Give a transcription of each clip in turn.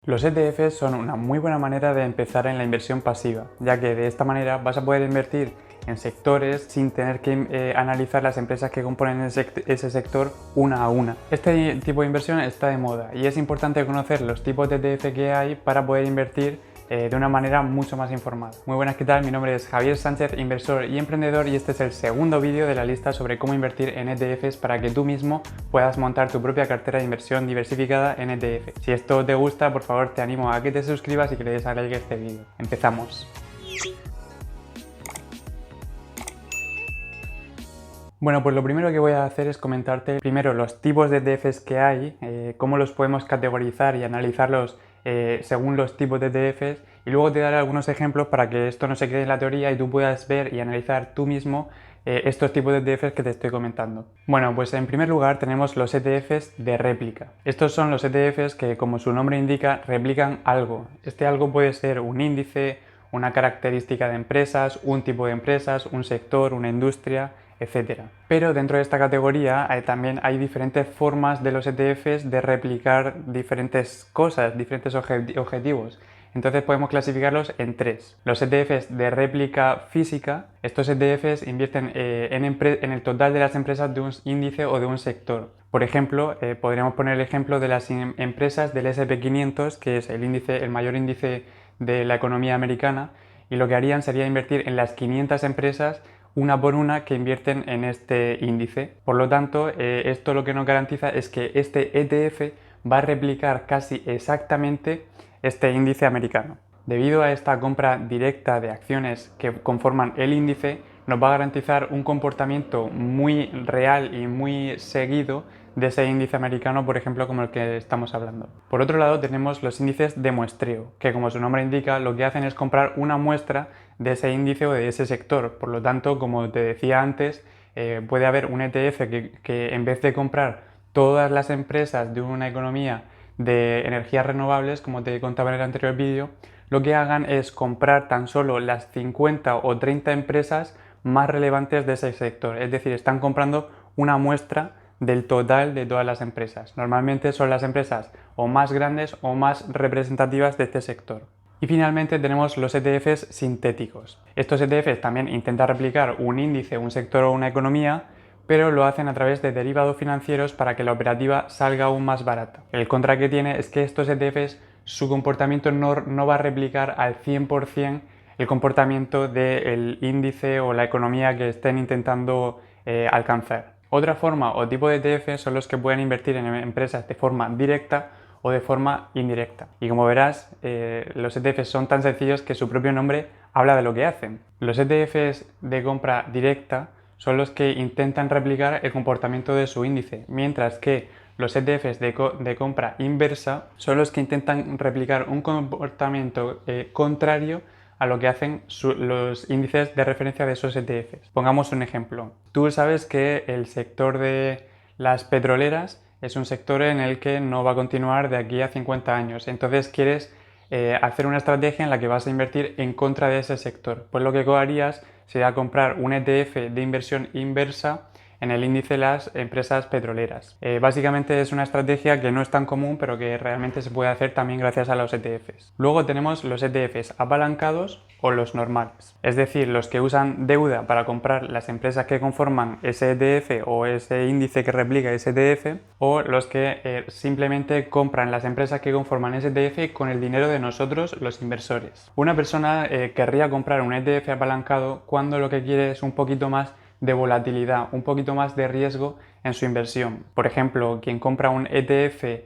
Los ETFs son una muy buena manera de empezar en la inversión pasiva, ya que de esta manera vas a poder invertir en sectores sin tener que analizar las empresas que componen ese sector una a una. Este tipo de inversión está de moda y es importante conocer los tipos de ETF que hay para poder invertir de una manera mucho más informada. Muy buenas, ¿qué tal? Mi nombre es Javier Sánchez, inversor y emprendedor, y este es el segundo vídeo de la lista sobre cómo invertir en ETFs para que tú mismo puedas montar tu propia cartera de inversión diversificada en ETF. Si esto te gusta, por favor te animo a que te suscribas y que le des a like a este vídeo. Empezamos. Bueno, pues lo primero que voy a hacer es comentarte primero los tipos de ETFs que hay, cómo los podemos categorizar y analizarlos según los tipos de ETFs, y luego te daré algunos ejemplos para que esto no se quede en la teoría y tú puedas ver y analizar tú mismo estos tipos de ETFs que te estoy comentando. Bueno, pues en primer lugar tenemos los ETFs de réplica. Estos son los ETFs que, como su nombre indica, replican algo. Este algo puede ser un índice, una característica de empresas, un tipo de empresas, un sector, una industria, etc. Pero dentro de esta categoría también hay diferentes formas de los ETFs de replicar diferentes cosas, diferentes objetivos. Entonces podemos clasificarlos en tres. Los ETFs de réplica física. Estos ETFs invierten en el total de las empresas de un índice o de un sector. Por ejemplo, podríamos poner el ejemplo de las empresas del S&P 500, que es el mayor índice de la economía americana, y lo que harían sería invertir en las 500 empresas una por una que invierten en este índice. Por lo tanto, esto lo que nos garantiza es que este ETF va a replicar casi exactamente este índice americano. Debido a esta compra directa de acciones que conforman el índice, nos va a garantizar un comportamiento muy real y muy seguido de ese índice americano, por ejemplo, como el que estamos hablando. Por otro lado, tenemos los índices de muestreo, que, como su nombre indica, lo que hacen es comprar una muestra de ese índice o de ese sector. Por lo tanto, como te decía antes, puede haber un ETF que en vez de comprar todas las empresas de una economía de energías renovables, como te contaba en el anterior vídeo, lo que hagan es comprar tan solo las 50 o 30 empresas más relevantes de ese sector. Es decir, están comprando una muestra del total de todas las empresas. Normalmente son las empresas o más grandes o más representativas de este sector. Y finalmente tenemos los ETFs sintéticos. Estos ETFs también intentan replicar un índice, un sector o una economía, pero lo hacen a través de derivados financieros para que la operativa salga aún más barata. El contra que tiene es que estos ETFs, su comportamiento no va a replicar al 100% el comportamiento del índice o la economía que estén intentando alcanzar. Otra forma o tipo de ETF son los que pueden invertir en empresas de forma directa o de forma indirecta. Y como verás, los ETFs son tan sencillos que su propio nombre habla de lo que hacen. Los ETFs de compra directa son los que intentan replicar el comportamiento de su índice, mientras que los ETFs de compra inversa son los que intentan replicar un comportamiento contrario a lo que hacen los índices de referencia de esos ETFs. Pongamos un ejemplo. Tú sabes que el sector de las petroleras es un sector en el que no va a continuar de aquí a 50 años. Entonces quieres hacer una estrategia en la que vas a invertir en contra de ese sector. Pues lo que harías sería comprar un ETF de inversión inversa en el índice de las empresas petroleras. Básicamente es una estrategia que no es tan común, pero que realmente se puede hacer también gracias a los ETFs. Luego tenemos los ETFs apalancados o los normales, es decir, los que usan deuda para comprar las empresas que conforman ese ETF o ese índice que replica ese ETF, o los que simplemente compran las empresas que conforman ese ETF con el dinero de nosotros, los inversores. Una persona querría comprar un ETF apalancado cuando lo que quiere es un poquito más de volatilidad, un poquito más de riesgo en su inversión. Por ejemplo, quien compra un ETF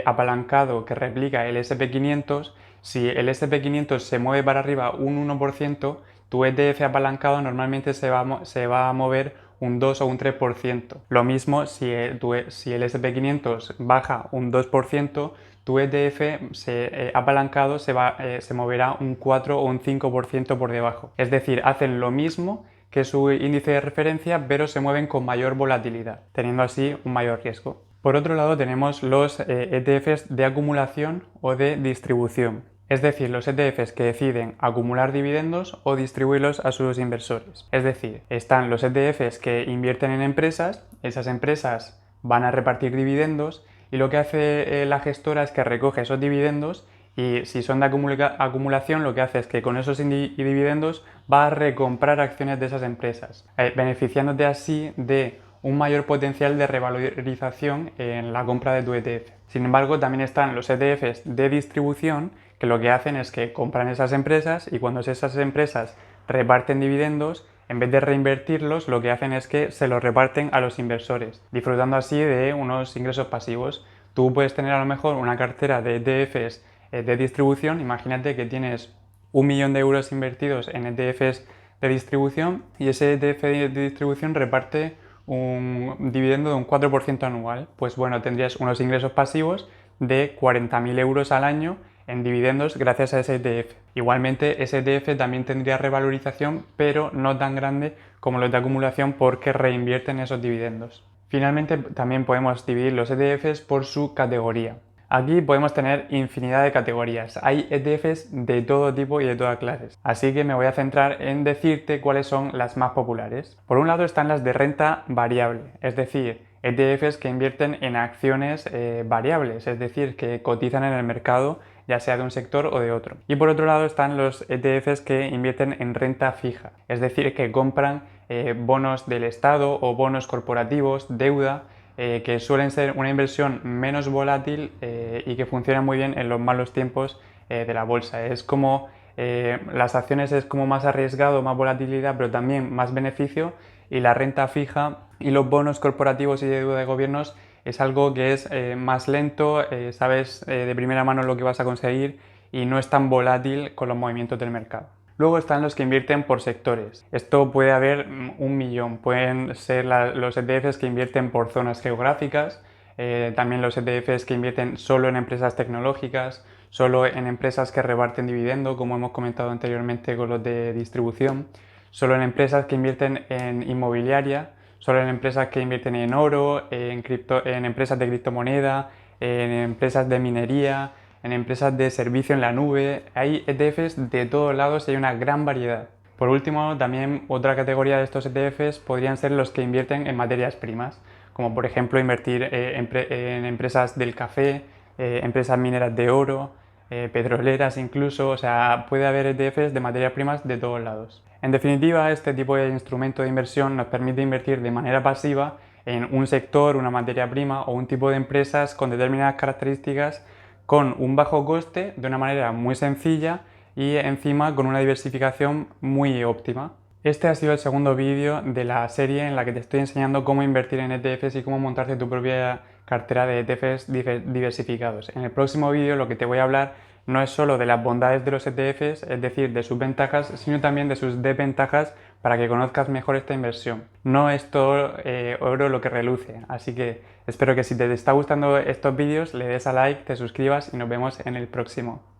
apalancado que replica el S&P 500, si el S&P 500 se mueve para arriba un 1%, tu ETF apalancado normalmente se va a mover un 2 o un 3%. Lo mismo si el S&P 500 baja un 2%, tu ETF apalancado se moverá un 4 o un 5% por debajo. Es decir, hacen lo mismo que su índice de referencia, pero se mueven con mayor volatilidad, teniendo así un mayor riesgo. Por otro lado, tenemos los ETFs de acumulación o de distribución, es decir, los ETFs que deciden acumular dividendos o distribuirlos a sus inversores. Es decir, están los ETFs que invierten en empresas, esas empresas van a repartir dividendos y lo que hace la gestora es que recoge esos dividendos y si son de acumulación, lo que hace es que con esos dividendos va a recomprar acciones de esas empresas, beneficiándote así de un mayor potencial de revalorización en la compra de tu ETF. Sin embargo, también están los ETFs de distribución, que lo que hacen es que compran esas empresas y cuando esas empresas reparten dividendos, en vez de reinvertirlos, lo que hacen es que se los reparten a los inversores, disfrutando así de unos ingresos pasivos. Tú puedes tener a lo mejor una cartera de ETFs de distribución. Imagínate que tienes 1.000.000 de euros invertidos en ETFs de distribución y ese ETF de distribución reparte un dividendo de un 4% anual. Pues bueno, tendrías unos ingresos pasivos de 40.000 euros al año en dividendos gracias a ese ETF. Igualmente, ese ETF también tendría revalorización, pero no tan grande como los de acumulación porque reinvierten esos dividendos. Finalmente, también podemos dividir los ETFs por su categoría. Aquí podemos tener infinidad de categorías. Hay ETFs de todo tipo y de todas clases. Así que me voy a centrar en decirte cuáles son las más populares. Por un lado están las de renta variable, es decir, ETFs que invierten en acciones variables, es decir, que cotizan en el mercado ya sea de un sector o de otro. Y por otro lado están los ETFs que invierten en renta fija, es decir, que compran bonos del Estado o bonos corporativos, deuda, que suelen ser una inversión menos volátil y que funciona muy bien en los malos tiempos de la bolsa. Es como las acciones es como más arriesgado, más volatilidad, pero también más beneficio, y la renta fija y los bonos corporativos y de deuda de gobiernos es algo que es más lento, sabes de primera mano lo que vas a conseguir y no es tan volátil con los movimientos del mercado. Luego están los que invierten por sectores. Esto puede haber un millón. Pueden ser los ETFs que invierten por zonas geográficas, también los ETFs que invierten solo en empresas tecnológicas, solo en empresas que reparten dividendo, como hemos comentado anteriormente con los de distribución, solo en empresas que invierten en inmobiliaria, solo en empresas que invierten en oro, en empresas de criptomoneda, en empresas de minería, en empresas de servicio en la nube. Hay ETFs de todos lados y hay una gran variedad. Por último, también otra categoría de estos ETFs podrían ser los que invierten en materias primas, como por ejemplo invertir en empresas del café, empresas mineras de oro, petroleras incluso, o sea, puede haber ETFs de materias primas de todos lados. En definitiva, este tipo de instrumento de inversión nos permite invertir de manera pasiva en un sector, una materia prima o un tipo de empresas con determinadas características con un bajo coste, de una manera muy sencilla y encima con una diversificación muy óptima. Este ha sido el segundo vídeo de la serie en la que te estoy enseñando cómo invertir en ETFs y cómo montarte tu propia cartera de ETFs diversificados. En el próximo vídeo lo que te voy a hablar no es solo de las bondades de los ETFs, es decir, de sus ventajas, sino también de sus desventajas para que conozcas mejor esta inversión. No es todo oro lo que reluce, así que espero que si te está gustando estos vídeos le des a like, te suscribas y nos vemos en el próximo.